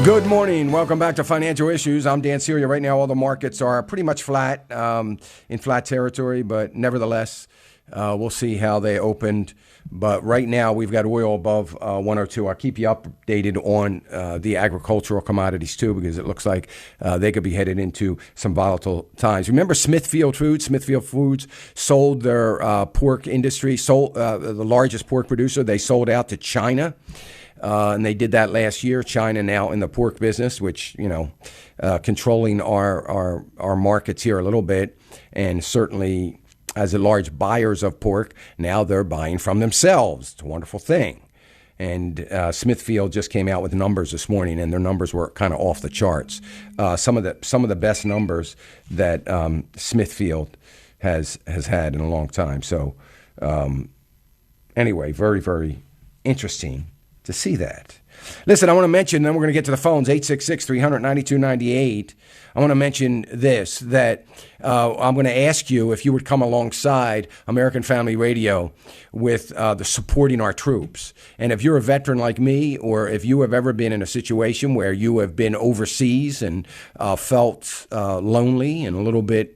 Good morning. Welcome back to Financial Issues. I'm Dan Celia. Right now, all the markets are pretty much flat, in flat territory, but nevertheless, we'll see how they opened. But right now, we've got oil above 102. I'll keep you updated on the agricultural commodities, too, because it looks like they could be headed into some volatile times. Remember Smithfield Foods? Smithfield Foods sold their pork industry, sold the largest pork producer. They sold out to China. And they did that last year. China now in the pork business, which, controlling our markets here a little bit, and certainly as the large buyers of pork, now they're buying from themselves. It's a wonderful thing. And Smithfield just came out with numbers this morning, and their numbers were kind of off the charts. Some of the best numbers that Smithfield has had in a long time. So anyway, very, very interesting to see that. Listen, I want to mention, then we're going to get to the phones, 866-300-9298. I want to mention this, that I'm going to ask you if you would come alongside American Family Radio with the supporting our troops. And if you're a veteran like me, or if you have ever been in a situation where you have been overseas and felt lonely and a little bit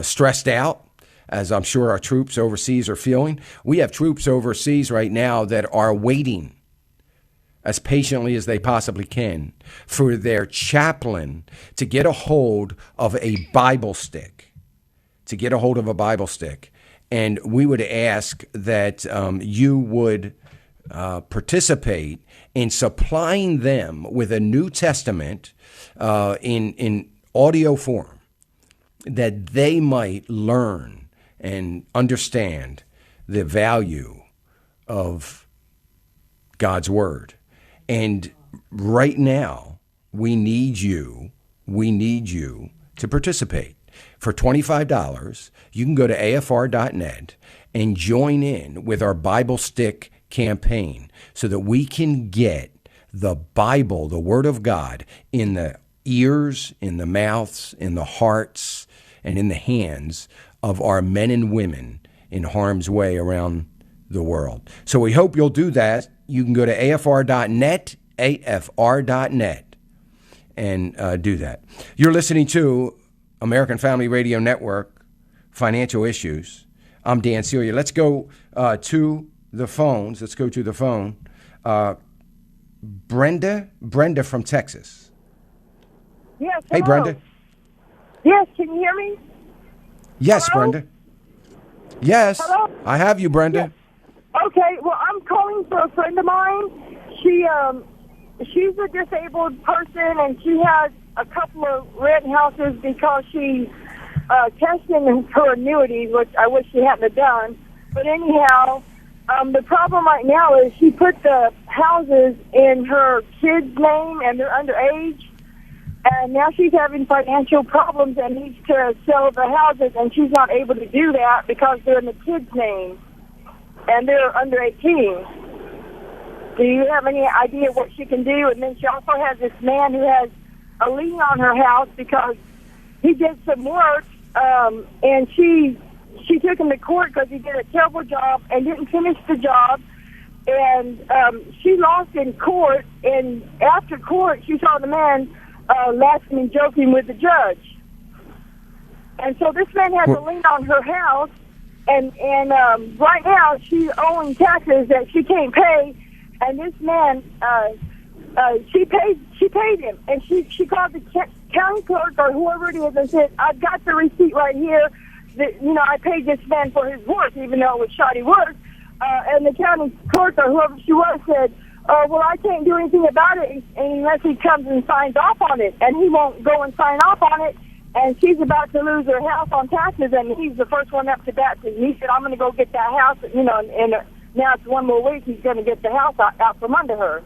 stressed out, as I'm sure our troops overseas are feeling. We have troops overseas right now that are waiting as patiently as they possibly can for their chaplain to get a hold of a Bible stick, And we would ask that you would participate in supplying them with a New Testament in audio form, that they might learn and understand the value of God's word. And right now, we need you to participate. For $25, you can go to afr.net and join in with our Bible Stick campaign so that we can get the Bible, the Word of God, in the ears, in the mouths, in the hearts, and in the hands of our men and women in harm's way around the world. So we hope you'll do that. You can go to afr.net, and do that. You're listening to American Family Radio Network, Financial Issues. I'm Dan Celia. Let's go to the phones. Brenda from Texas. Yes, hello. Hey, Brenda. Yes, can you hear me? Yes, Hello? Brenda. Yes, Hello? I have you, Brenda. Yes. Okay, well, I'm calling for a friend of mine. She's a disabled person, and she has a couple of rent houses because she cashed in her annuities, which I wish she hadn't have done. But anyhow, the problem right now is she put the houses in her kid's name, and they're underage. And now she's having financial problems and needs to sell the houses, and she's not able to do that because they're in the kid's name, and they're under 18. Do you have any idea what she can do? And then she also has this man who has a lien on her house because he did some work, and she took him to court because he did a terrible job and didn't finish the job. And she lost in court, and after court, she saw the man laughing and joking with the judge. And so this man has a lien on her house, and right now she's owing taxes that she can't pay, and this man, she paid him, and she called the county clerk or whoever it is and said, I've got the receipt right here that, I paid this man for his work, even though it was shoddy work, and the county clerk or whoever she was said, well, I can't do anything about it unless he comes and signs off on it. And he won't go and sign off on it. And she's about to lose her house on taxes, and he's the first one up to bat. And he said, I'm going to go get that house, and now it's one more week. He's going to get the house out from under her.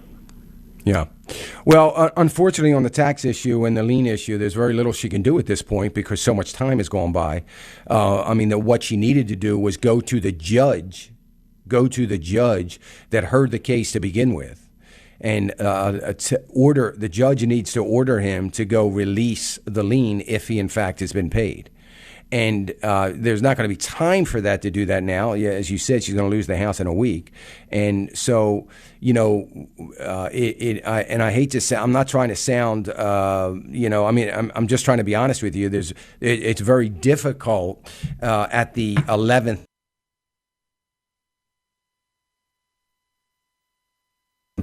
Yeah. Well, unfortunately, on the tax issue and the lien issue, there's very little she can do at this point because so much time has gone by. What she needed to do was go to the judge that heard the case to begin with, and the judge needs to order him to go release the lien if he in fact has been paid. And there's not going to be time for that to do that now. Yeah, as you said, she's going to lose the house in a week. And so, and I hate to say, I'm not trying to sound, I'm just trying to be honest with you. It's very difficult at the 11th.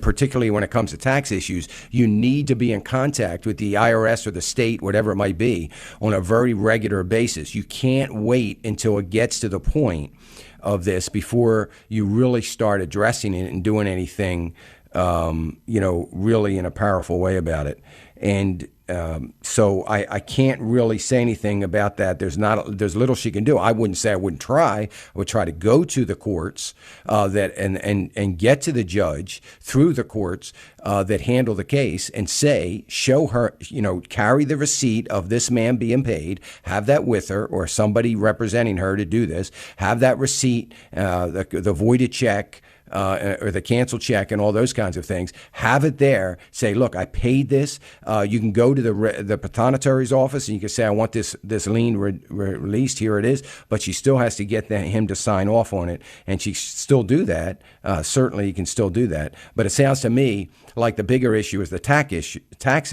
Particularly when it comes to tax issues, you need to be in contact with the IRS or the state, whatever it might be, on a very regular basis. You can't wait until it gets to the point of this before you really start addressing it and doing anything, really in a powerful way about it. And so I can't really say anything about that. There's little she can do. I wouldn't say I wouldn't try. I would try to go to the courts and get to the judge through the courts that handle the case and show her, carry the receipt of this man being paid, have that with her or somebody representing her to do this, have that receipt, the voided check, or the canceled check and all those kinds of things, have it there, say, look, I paid this. You can go to the pathonatory's office and you can say, I want this lien released. Here it is. But she still has to get him to sign off on it. And she still do that. Certainly you can still do that. But it sounds to me like the bigger issue is the tax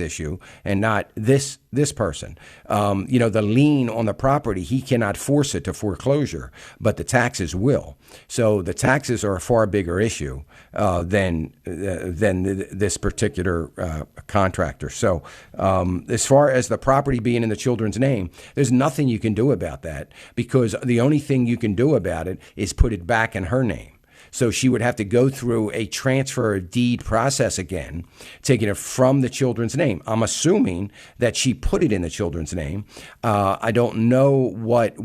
issue and not this person. The lien on the property, he cannot force it to foreclosure, but the taxes will. So the taxes are a far bigger issue than this particular contractor. So as far as the property being in the children's name, there's nothing you can do about that because the only thing you can do about it is put it back in her name. So she would have to go through a transfer of deed process again, taking it from the children's name. I'm assuming that she put it in the children's name. I don't know what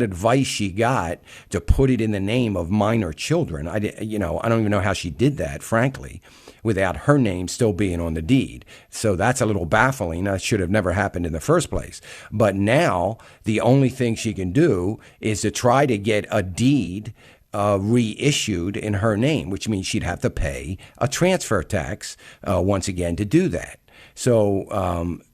advice she got to put it in the name of minor children. I don't even know how she did that, frankly, without her name still being on the deed. So that's a little baffling. That should have never happened in the first place. But now the only thing she can do is to try to get a deed reissued in her name, which means she'd have to pay a transfer tax once again to do that. So,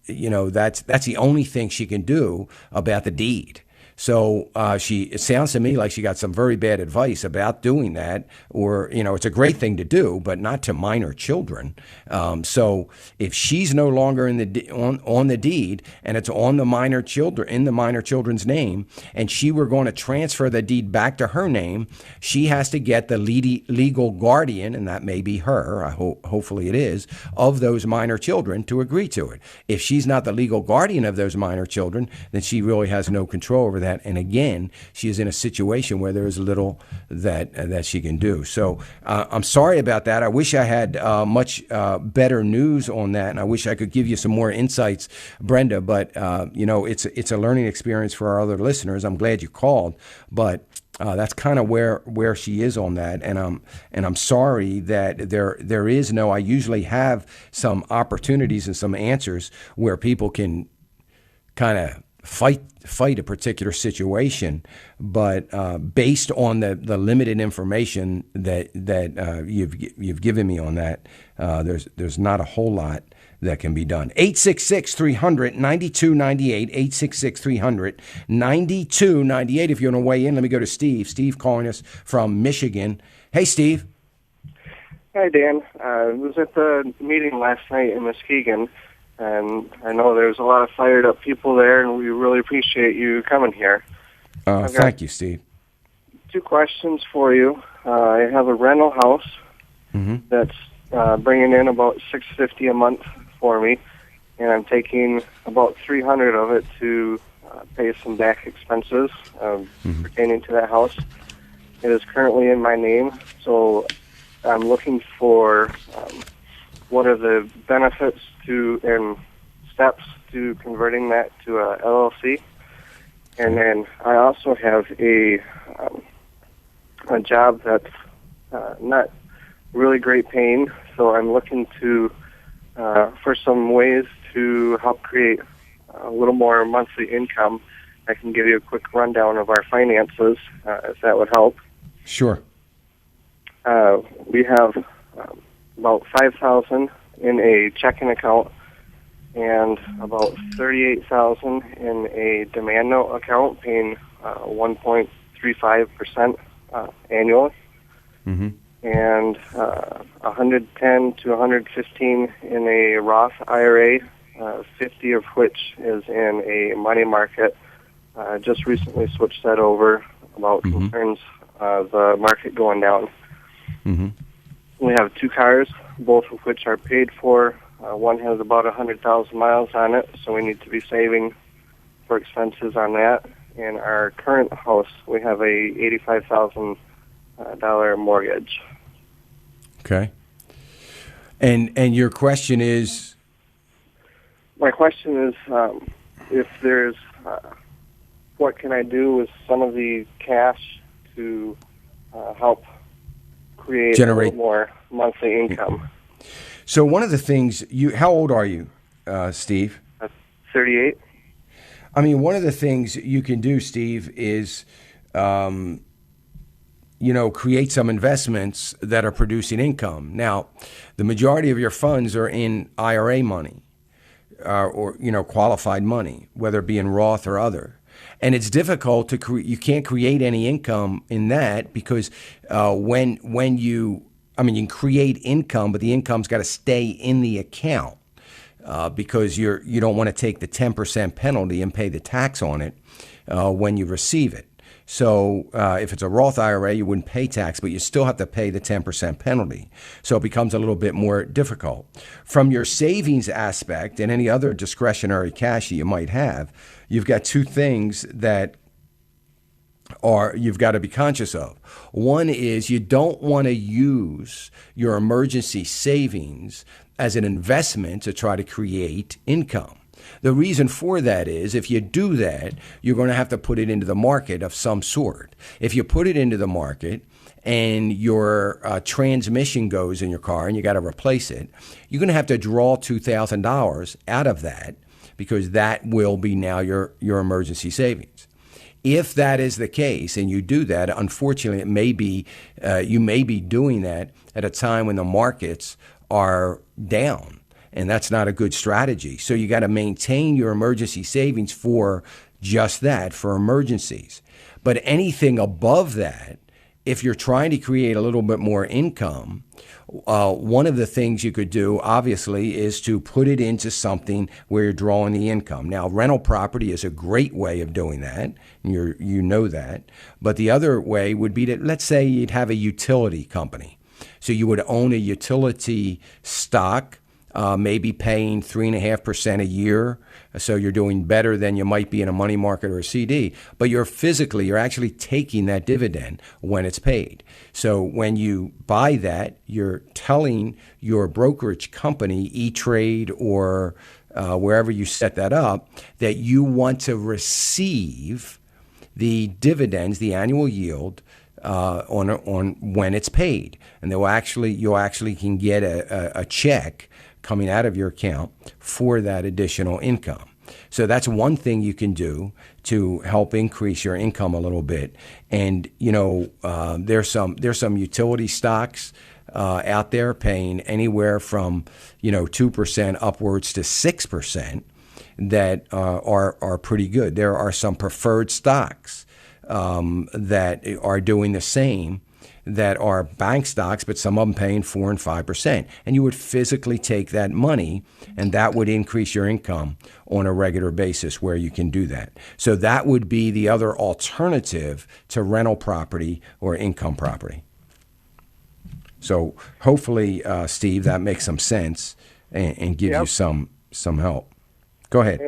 that's the only thing she can do about the deed. So it sounds to me like she got some very bad advice about doing that, or, it's a great thing to do, but not to minor children. So if she's no longer on the deed and it's on the minor children's name, and she were going to transfer the deed back to her name, she has to get the legal guardian, and that may be her, hopefully it is, of those minor children to agree to it. If she's not the legal guardian of those minor children, then she really has no control over that. And again, she is in a situation where there is little that she can do. So I'm sorry about that. I wish I had much better news on that, and I wish I could give you some more insights, Brenda. But it's a learning experience for our other listeners. I'm glad you called, but that's kind of where she is on that, and I'm sorry that there is no. I usually have some opportunities and some answers where people can kind of fight a particular situation, but based on the limited information that you've given me on that, there's not a whole lot that can be done. 866-300-9298, 866-300-9298. If you want to weigh in, let me go to Steve. Steve calling us from Michigan. Hey, Steve. Hi, Dan. I was at the meeting last night in Muskegon, and I know there's a lot of fired up people there, and we really appreciate you coming here. Thank you, Steve. 2 questions for you. I have a rental house that's bringing in about $650 a month for me, and I'm taking about $300 of it to pay some back expenses pertaining to that house. It is currently in my name, so I'm looking for what are the benefits and steps to converting that to a LLC. And then I also have a job that's not really great paying, so I'm looking for some ways to help create a little more monthly income. I can give you a quick rundown of our finances, if that would help. Sure. We have about $5,000 in a checking account and about 38,000 in a demand note account, paying 1.35% annually, and 110 to 115 in a Roth IRA, 50 of which is in a money market. Just recently switched that over about concerns of the market going down. We have 2 cars, both of which are paid for. One has about 100,000 miles on it, so we need to be saving for expenses on that. In our current house, we have a $85,000 mortgage. Okay. And your question is? My question is, if there's, what can I do with some of the cash to help generate a little more monthly income? So one of the things how old are you, Steve? 38. I mean, one of the things you can do, Steve, is, create some investments that are producing income. Now, the majority of your funds are in IRA money, or qualified money, whether it be in Roth or other. And it's difficult to you can't create any income in that because when you can create income, but the income's got to stay in the account because you don't want to take the 10% penalty and pay the tax on it when you receive it. So if it's a Roth IRA, you wouldn't pay tax, but you still have to pay the 10% penalty. So it becomes a little bit more difficult. From your savings aspect and any other discretionary cash that you might have, you've got 2 things that you've got to be conscious of. One is you don't want to use your emergency savings as an investment to try to create income. The reason for that is if you do that, you're going to have to put it into the market of some sort. If you put it into the market and your transmission goes in your car and you got to replace it, you're going to have to draw $2,000 out of that because that will be now your emergency savings. If that is the case and you do that, unfortunately, it may be you may be doing that at a time when the markets are down. And that's not a good strategy. So you got to maintain your emergency savings for just that, for emergencies. But anything above that, if you're trying to create a little bit more income, one of the things you could do, obviously, is to put it into something where you're drawing the income. Now, rental property is a great way of doing that. And you know that. But the other way would be to, let's say you'd have a utility company. So you would own a utility stock, maybe paying 3.5% a year. So you're doing better than you might be in a money market or a CD. But you're actually taking that dividend when it's paid. So when you buy that, you're telling your brokerage company, E-Trade or wherever you set that up, that you want to receive the dividends, the annual yield, on when it's paid. And you actually can get a check coming out of your account for that additional income. So that's one thing you can do to help increase your income a little bit. And there's some utility stocks out there paying anywhere from 2% upwards to 6% that are pretty good. There are some preferred stocks that are doing the same, that are bank stocks, but some of them paying 4% and 5%. And you would physically take that money, and that would increase your income on a regular basis where you can do that. So that would be the other alternative to rental property or income property. So hopefully, Steve, that makes some sense and gives you some help. Go ahead.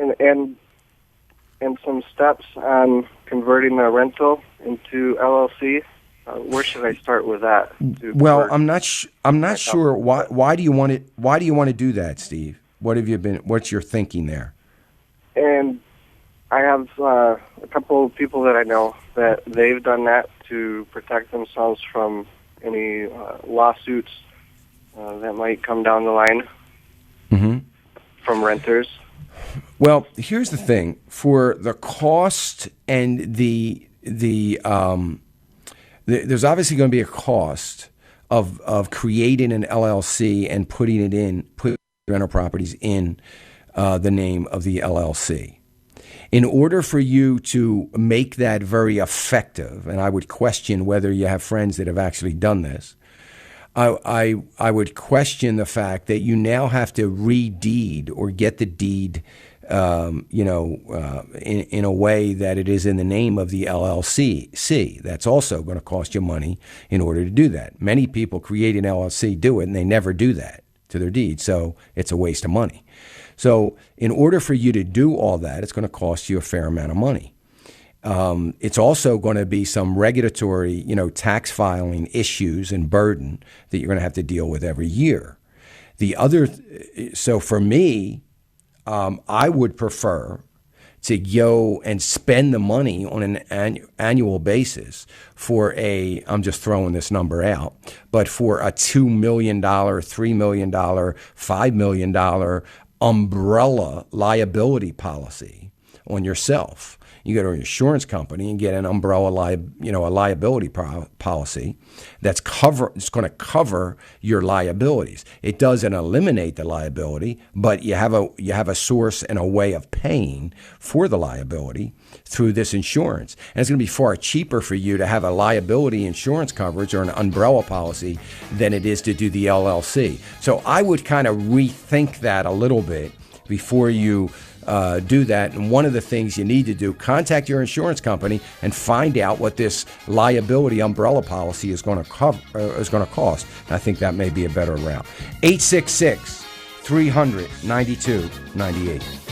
And some steps on converting a rental into LLC. Where should I start with that? Well, I'm not sure. Why do you want it? Why do you want to do that, Steve? What's your thinking there? And I have a couple of people that I know that they've done that to protect themselves from any lawsuits that might come down the line from renters. Well, here's the thing: for the cost and there's obviously going to be a cost of creating an LLC and putting rental properties in the name of the LLC. In order for you to make that very effective, and I would question whether you have friends that have actually done this, I would question the fact that you now have to redeed or get the deed, in a way that it is in the name of the LLC. That's also going to cost you money in order to do that. Many people create an LLC, do it, and they never do that to their deed, so it's a waste of money. So in order for you to do all that, it's going to cost you a fair amount of money. It's also going to be some regulatory, tax filing issues and burden that you're going to have to deal with every year. So for me, I would prefer to go and spend the money on an annual basis for I'm just throwing this number out, but for a $2 million, $3 million, $5 million umbrella liability policy on yourself. You go to an insurance company and get an umbrella liability policy it's going to cover your liabilities. It doesn't eliminate the liability, but you have a source and a way of paying for the liability through this insurance. And it's going to be far cheaper for you to have a liability insurance coverage or an umbrella policy than it is to do the LLC. So I would kind of rethink that a little bit before you do that. And one of the things you need to do, contact your insurance company and find out what this liability umbrella policy is going to cost. And I think that may be a better route. 866-300-9298.